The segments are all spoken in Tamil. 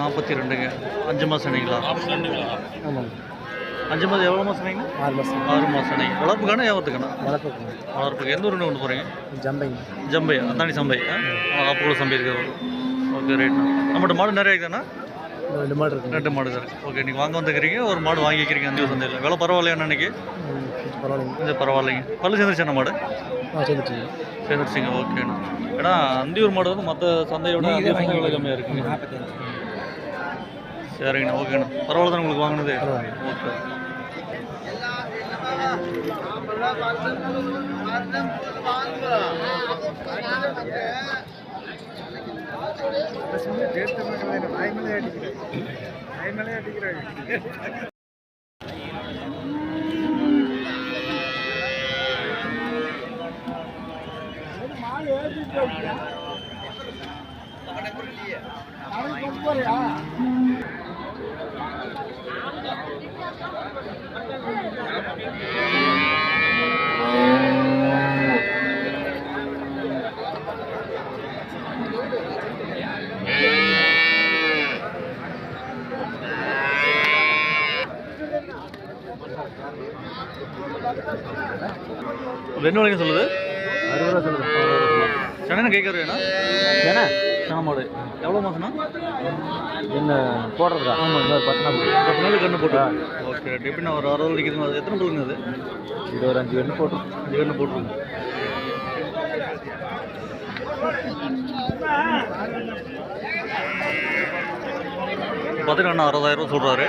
42ங்க. 5 மாதம் சொன்னீங்களா? ஆமாங்க. 5 மாதம் எவ்வளோ மாதம் சொன்னீங்க? 6 மாதம். 6 மாதம் சொன்னீங்க. வளர்ப்புக்கான வியாபாரத்துக்கான? வளர்ப்புக்கு. வளர்ப்புக்கு. எந்த ஊருன்னு கொண்டு போகிறீங்க? ஜம்பைங்க. ஜம்பை. அந்தானி சம்பை. ஆப்பூர் சம்பை இருக்கிறது. ஓகே ரைட்ண்ணா. நம்மகிட்ட மாடு நிறைய இருக்குதாண்ணா? 2 மாடு இருக்கு. 2 மாடு தான். ஓகே, நீங்கள் வாங்க வந்துக்கிறீங்க, ஒரு மாடு வாங்கிக்கிறீங்க அந்த சந்தையில். விலை பரவாயில்லையா அன்னைக்கு? பரவாயில்லைங்க. கொஞ்சம் பரவாயில்லைங்க. பல்லு சேர்ந்துருச்சா மாடு? சேர்ந்துச்சுங்க. சேர்ந்துருச்சுங்க. ஓகேண்ணா. ஏன்னா அந்தியூர் மாடு வந்து மற்ற சந்தையோட அந்தியூர் சந்தை விலை கம்மியாக இருக்குங்க. சரிங்கண்ணா. ஓகேண்ணா. பரவாயில்ல தான் உங்களுக்கு வாங்கினது. ஓகே. என்ன வரைக்கும் சொல்லுது? 60 ரூபா சொல்லுது. சென்னை கேட்கறது வேணா? ஏன்னா சென மாடு எவ்வளோ மாதம்னா? என்ன போடுறதா? ஆமாம், இன்னொரு 10 நாள். 10 நாள் கண்ணு போட்டு. ஓகே. எப்படின்னா ஒரு 60 அடிக்குது. அது எத்தனை பல்லுங்க அது? இது ஒரு 5 கன்று போட்டு. 5 கன்று போட்டுருங்க. பார்த்தீங்கன்னா 60,000 சொல்கிறாரு.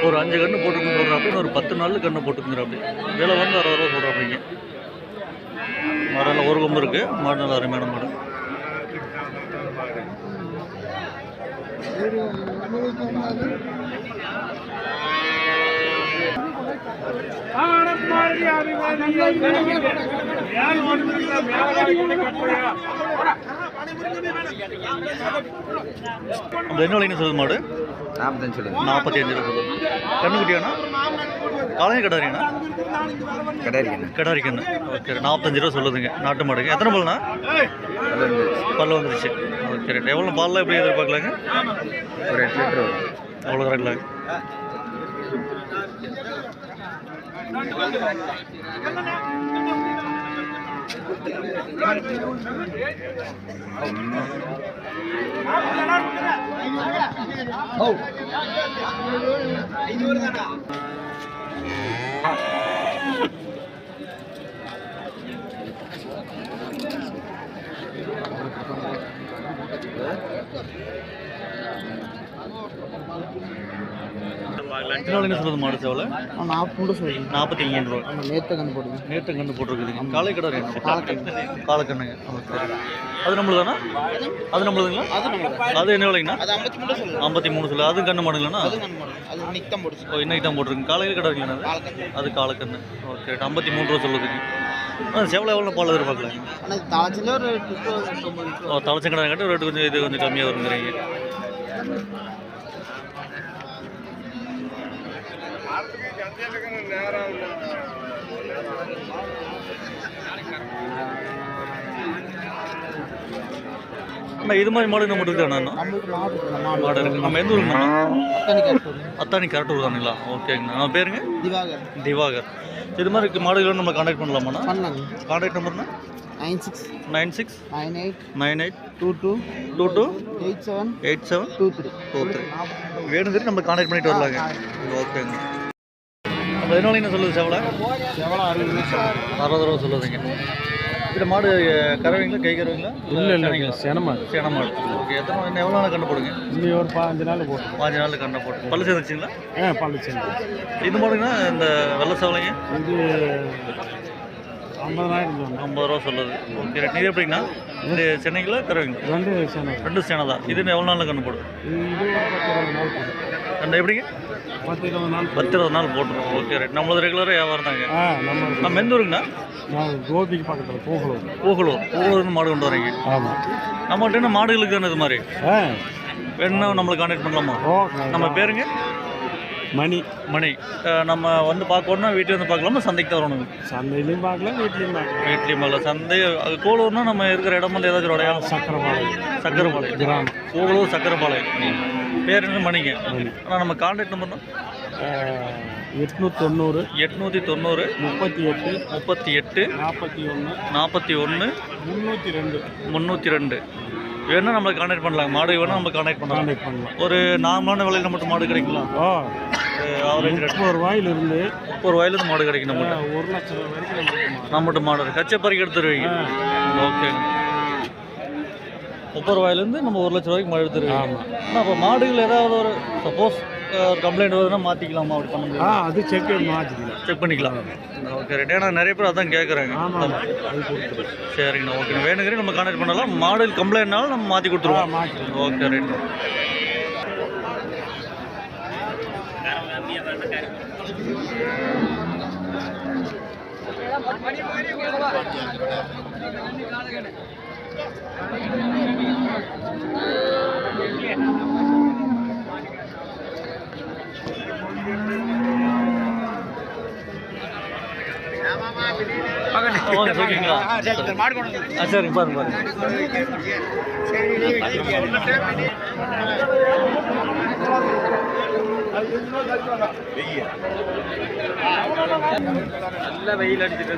ஒரு 5 கன்று போட்டுக்குன்னு சொல்கிறாப்படி, ஒரு 10 நாள் கன்று போட்டுக்குங்கிறாப்படி. விலை வந்து 60 ரூபா சொல்கிறாப்படிங்க. மாடலில் ஒரு கொம்பு இருக்குது. மாடு நல்லா அருமையான மாடு. அந்த என்ன விலைன்னு சொல்லுது மாடு? 45 சொல்லுது. 45 ரூபா சொல்லுது. கண்ணுக்குட்டியாண்ணா? காலையும் கடாரியாண்ணா? கடாரி கண்ணு. ஓகே. 45 ரூபா சொல்லுதுங்க. நாட்டு மாடுங்க. எத்தனை பல்லுண்ணா? பல்லு வந்துருச்சு. Okay right. எவ்வளோ பால்லாம் எப்படி எதிர்பார்க்கலாங்க? ஒரு 8 லிட்டர் வரும். அவ்வளோ கரெக்டாங்க. என்ன சொல்லுது மாடு சேவலை? 43 சொல்லுது. 43 ரூபா. நேற்று கன்று போடுங்க. நேற்று கன்று போட்டிருக்குதுங்க. காலை கடை காலக்கண்ணுங்க. அது நம்மளுதானா? அது நம்மளுதுங்களா? அது என்ன விலைங்கண்ணா? 53 சொல்லு. அது கண்ணு மாடுங்களாண்ணா? ஓ, இன்னைக்கு தான் போட்டிருக்கு. காலையில் கடை இல்லைண்ணா? அது காலக்கண்ணு. ஓகே. 53 ரூபா சொல்லுதுங்க. சேவலை எவ்வளோ பால் எதிர்பார்க்கலாங்க? ஓ, தலைச்சங்கடை கட்டி ரேட்டு கொஞ்சம் இது கொஞ்சம் கம்மியாக வருங்கிறீங்க. அண்ணா இது மாதிரி மாடு நம்ம இருக்குதாண்ணா? மாடு இருக்குது. நம்ம எந்த ஊருங்கண்ணா? அத்தானி கரெக்ட் ஊர் தானுங்களா? ஓகேங்கண்ணா. நம்ம பேருங்க? திவாகர். இது மாதிரி மாடுகளை நம்ம கான்டாக்ட் பண்ணலாமாண்ணா? கான்டாக்ட் நம்பர்னா? 96 98 22 87 வேணும் தெரியும் நம்ம கான்டாக்ட் பண்ணிட்டு வரலாங்க. ஓகேங்க. நம்ம என்ன விலைன்னு சொல்லுது சேவலை? 60 ரூபா சொல்லுதுங்க. இந்த மாடு கறவைங்களா கை கறவைங்களா? இல்லை சேனமாடு. ஓகே. எத்தனை எவ்வளோ நாள் கண்ணு போடுங்க? இன்னும் ஒரு 15 நாள் போட்டு. 15 நாள் கண்ணை போட்டு. பல்லு சேர்ந்துச்சிங்களா? பல்லு சேர்ந்து. இது மாடுங்கன்னா இந்த வெள்ளை சேவலைங்க? இது 50,000 50 ரூபா சொல்லுது. ஓகே. நீங்கள் எப்படிங்கண்ணா? இந்த சென்னைங்களா கறவைங்களா? 2 சேனை தான். இது எவ்வளோ நாளில் கண்ணு போடும்? இது 10-20 நாள் போடும். ரெண்டு எப்படிங்க? 10-20 நாள். 10-20 நாள் போட்டுரும். Okay right. நம்மளது ரெகுலராக வியாபாரம் தாங்க. நம்ம எந்த ஊருங்கண்ணா? கோபிக்கு பக்கத்தில் பூகலூர் மாடு கொண்டு வரீங்க? ஆமாம். நம்மகிட்ட என்ன மாடுகளுக்கு தானே இது மாதிரி வேணும்னா நம்மளை கான்டாக்ட் பண்ணலாமா? நம்ம பேருங்க? மணி மணி நம்ம வந்து பார்க்கணும்னா வீட்டில் வந்து பார்க்கலாமா சந்தைக்கு தான் வரணும்? சந்தையிலையும் பார்க்கலாம், வீட்லேயும் பார்க்கலாம். வீட்லேயும் பார்க்கலாம். சந்தை அது கூடலூர்னா நம்ம இருக்கிற இடம் வந்து ஏதாச்சும் ஒரு அடையாளம்? சக்கரபாளையம் சக்கரபாளையம் கிராமம். கூடலூர் சக்கரபாளையம். பேர் என்ன? மணிங்க. மணி. ஆனால் நம்ம கான்டாக்ட் நம்பர்னா 890 890 38 38 41 41 302 302 வேணால் நம்மளை கான்டாக்ட் பண்ணலாம். மாடு வேணால் நம்ம கான்டாக்ட் பண்ணலாம். கான்டாக்ட் பண்ணலாம். ஒரு நார்மலான விலையில் மட்டும் மாடு கிடைக்கலாம். ஆவரேஜ் ரேட் 30 ரூபாயிலிருந்து 30 ரூபாயிலேருந்து மாடு கிடைக்கும் நம்மகிட்ட. 1 லட்சம் ரூபாய் வரைக்கும் நம்மகிட்ட மாடு இருக்குது. கச்சப்பறிக்கு எடுத்துருவீங்க. ஓகே. 30 ரூபாயிலேருந்து நம்ம 1 லட்சம் ரூபாய்க்கு மாடு எடுத்துருவீங்க. ஆமாம். ஆனால் அப்போ மாடுகள் ஏதாவது ஒரு சப்போஸ் கம்ப்ளைண்ட் வருதுன்னா மாற்றிக்கலாமா? அப்படி பண்ண முடியும்? அது செக் மாற்றிக்கலாம். செக் பண்ணிக்கலாம். Okay right. ஏன்னா நிறைய பேர் அதான் கேட்குறாங்க. ஆமாம், அது கொடுத்துருவோம். சரிங்கண்ணா. ஓகே. வேணுங்கிறே நம்ம கான்டாக்ட் பண்ணலாம். மாடல் கம்ப்ளைண்ட்னாலும் நம்ம மாற்றி கொடுத்துருவோம். மாற்றிக்கலாம். Okay right. ஓகேங்களா? சரி பாருங்க நல்ல வெயில் அடிச்சுட்டு